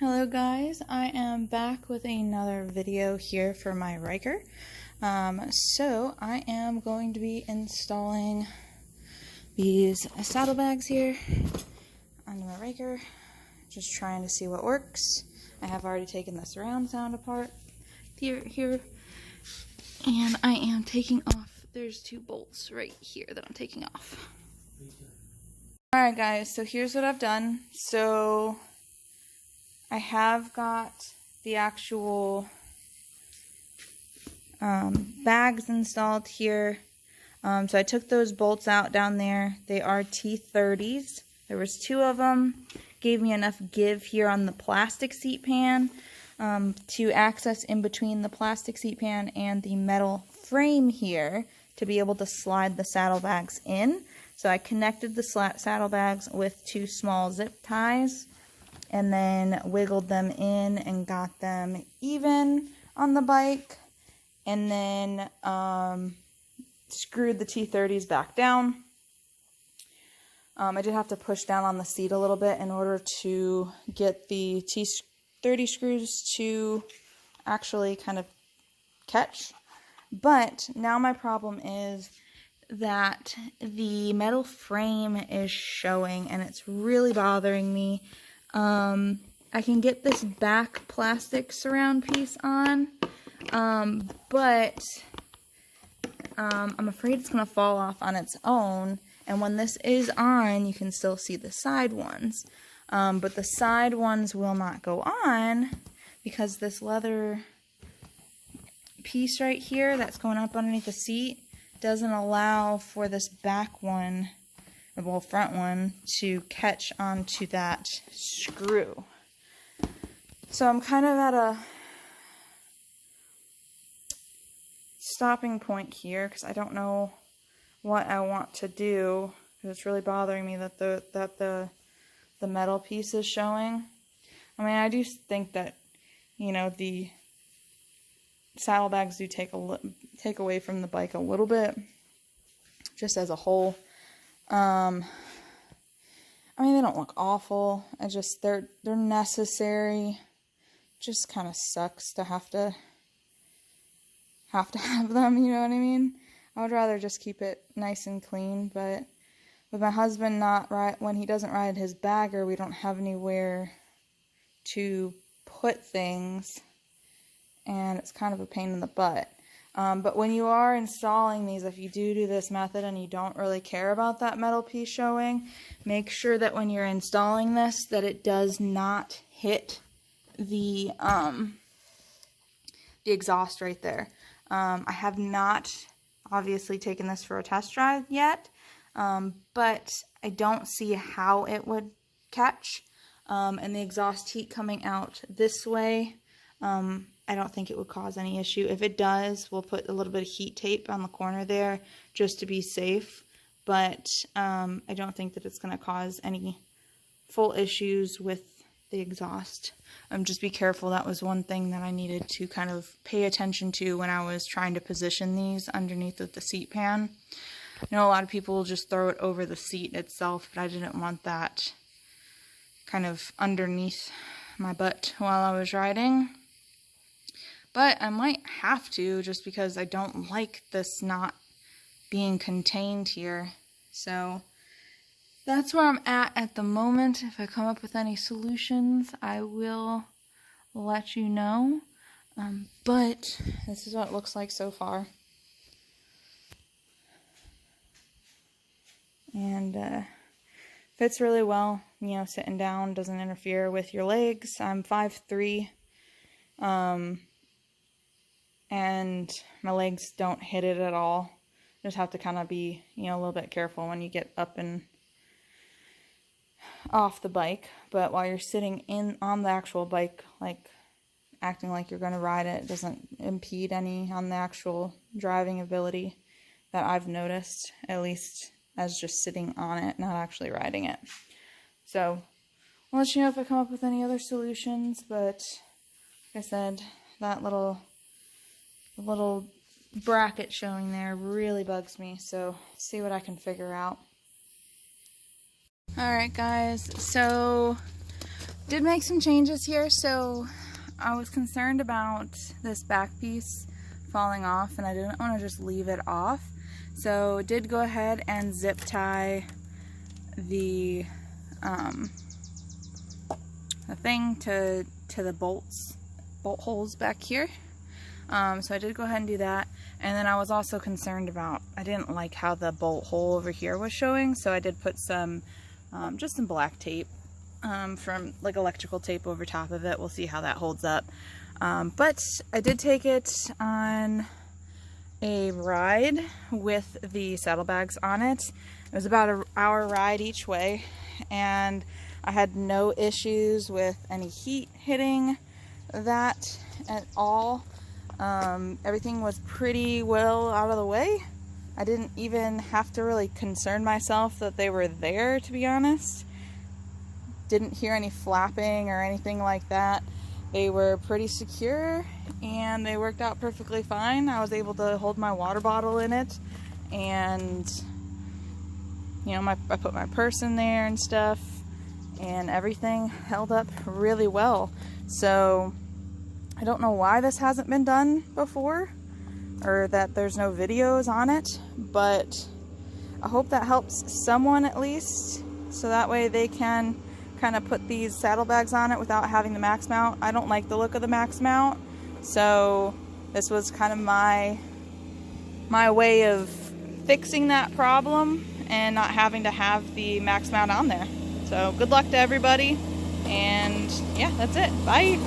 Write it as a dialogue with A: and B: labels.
A: Hello guys, I am back with another video here for my Ryker. So I am going to be installing these saddlebags here onto my Ryker, just trying to see what works. I have already taken the surround sound apart here, and I am taking off, there's two bolts right here that I'm taking off. Alright guys, so here's what I've done. So I have got the actual bags installed here. So I took those bolts out down there. They are T30s. There was two of them. Gave me enough give here on the plastic seat pan to access in between the plastic seat pan and the metal frame here to be able to slide the saddlebags in. So I connected the saddlebags with two small zip ties and then wiggled them in and got them even on the bike, and then screwed the T30s back down. I did have to push down on the seat a little bit in order to get the T30 screws to actually kind of catch. But now my problem is that the metal frame is showing and it's really bothering me. I can get this back plastic surround piece on, but I'm afraid it's going to fall off on its own, and when this is on, you can still see the side ones, but the side ones will not go on because this leather piece right here that's going up underneath the seat doesn't allow for this back one, well, front one, to catch onto that screw. So I'm kind of at a stopping point here because I don't know what I want to do, because it's really bothering me that the metal piece is showing. I mean, I do think that, you know, the saddlebags do take away from the bike a little bit, just as a whole. I mean, they don't look awful. They're necessary. Just kind of sucks to have to have them, you know what I mean? I would rather just keep it nice and clean, but with my husband when he doesn't ride his bagger, we don't have anywhere to put things, and it's kind of a pain in the butt. But when you are installing these, if you do this method and you don't really care about that metal piece showing, make sure that when you're installing this, that it does not hit the exhaust right there. I have not obviously taken this for a test drive yet, but I don't see how it would catch. And the exhaust heat coming out this way, I don't think it would cause any issue. If it does, we'll put a little bit of heat tape on the corner there just to be safe. But I don't think that it's going to cause any full issues with the exhaust. Just be careful. That was one thing that I needed to kind of pay attention to when I was trying to position these underneath of the seat pan. I know a lot of people will just throw it over the seat itself, but I didn't want that kind of underneath my butt while I was riding. But I might have to, just because I don't like this not being contained here. So that's where I'm at the moment. If I come up with any solutions, I will let you know. But this is what it looks like so far. And fits really well. You know, sitting down doesn't interfere with your legs. I'm 5'3". And my legs don't hit it at all. Just have to kind of be, you know, a little bit careful when you get up and off the bike. But while you're sitting on the actual bike, like acting like you're going to ride it, doesn't impede any on the actual driving ability that I've noticed, at least as just sitting on it, not actually riding it. So I'll let you know if I come up with any other solutions, but like I said, that little bracket showing there really bugs me, so see what I can figure out. Alright guys, so Did make some changes here, so I was concerned about this back piece falling off, and I didn't want to just leave it off. So did go ahead and zip tie the thing to the bolt holes back here. So I did go ahead and do that. And then I was also concerned about, I didn't like how the bolt hole over here was showing, so I did put some just some black tape from like electrical tape over top of it. We'll see how that holds up. But I did take it on a ride with the saddlebags on it. It was about an hour ride each way, and I had no issues with any heat hitting that at all. Everything was pretty well out of the way. I didn't even have to really concern myself that they were there, to be honest. Didn't hear any flapping or anything like that. They were pretty secure and they worked out perfectly fine. I was able to hold my water bottle in it, and you know, I put my purse in there and stuff, and everything held up really well. So I don't know why this hasn't been done before, or that there's no videos on it, but I hope that helps someone at least, so that way they can kind of put these saddlebags on it without having the max mount. I don't like the look of the max mount, so this was kind of my way of fixing that problem and not having to have the max mount on there. So good luck to everybody, and yeah, that's it. Bye.